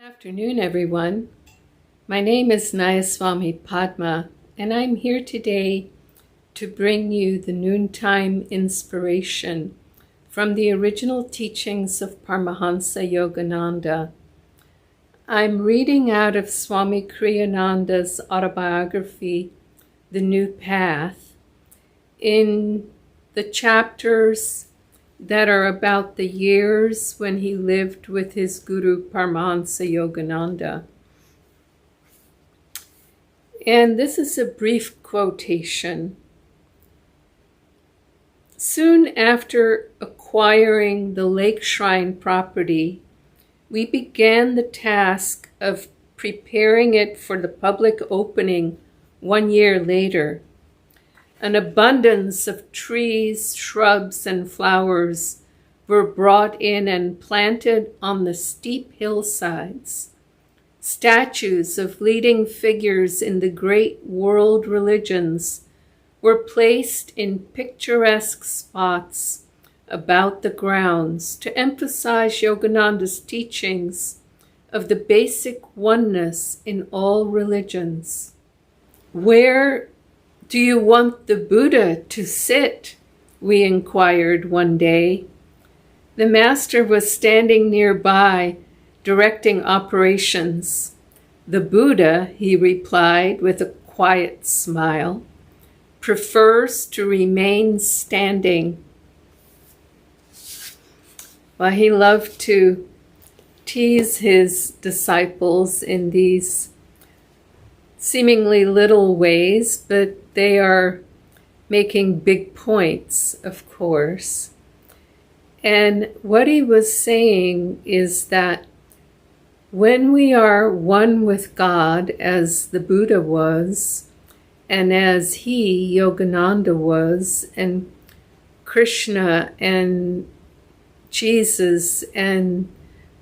Good afternoon, everyone. My name is Nayaswami Padma, and I'm here today to bring you the noontime inspiration from the original teachings of Paramahansa Yogananda. I'm reading out of Swami Kriyananda's autobiography, The New Path, in the chapters that are about the years when he lived with his guru Paramahansa Yogananda. And this is a brief quotation. Soon after acquiring the Lake Shrine property, we began the task of preparing it for the public opening 1 year later. An abundance of trees, shrubs, and flowers were brought in and planted on the steep hillsides. Statues of leading figures in the great world religions were placed in picturesque spots about the grounds to emphasize Yogananda's teachings of the basic oneness in all religions. Where do you want the Buddha to sit? We inquired one day. The master was standing nearby, directing operations. The Buddha, he replied with a quiet smile, prefers to remain standing. Well, he loved to tease his disciples in these seemingly little ways, but they are making big points, of course. And what he was saying is that when we are one with God, as the Buddha was, and as he, Yogananda, was, and Krishna and Jesus and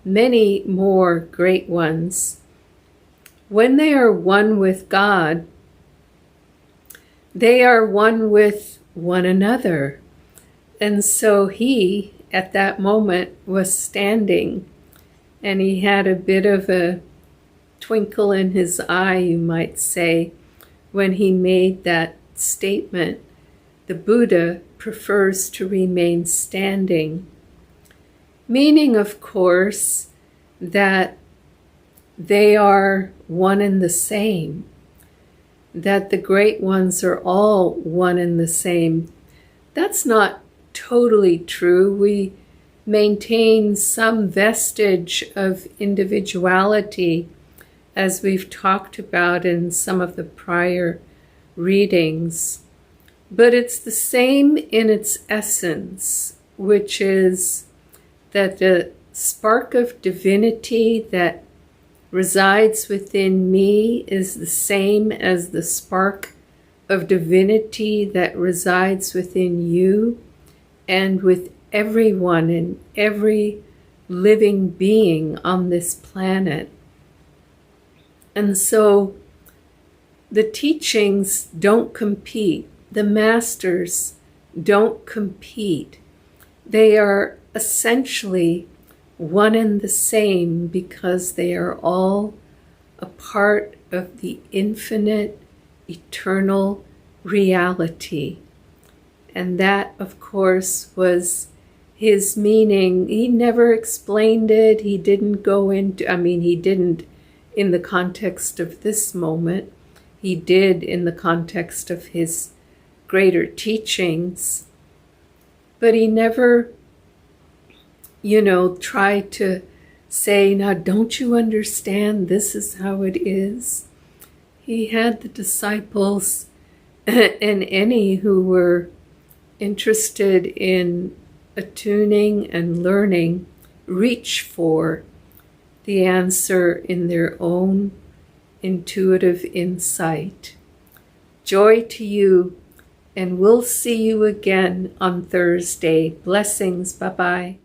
many more great ones, when they are one with God, they are one with one another. And so he, at that moment, was standing, and he had a bit of a twinkle in his eye, you might say, when he made that statement. The Buddha prefers to remain standing. Meaning, of course, that they are one and the same, that the great ones are all one and the same. That's not totally true. We maintain some vestige of individuality, as we've talked about in some of the prior readings. But it's the same in its essence, which is that the spark of divinity that resides within me is the same as the spark of divinity that resides within you and with everyone and every living being on this planet. And so the teachings don't compete. The masters don't compete. They are essentially one and the same because they are all a part of the infinite, eternal reality. And that, of course, was his meaning. He never explained it. He didn't go into, he didn't in the context of this moment. He did in the context of his greater teachings. But he never try to say, now don't you understand, this is how it is. He had the disciples and any who were interested in attuning and learning reach for the answer in their own intuitive insight. Joy to you, and we'll see you again on Thursday. Blessings. Bye-bye.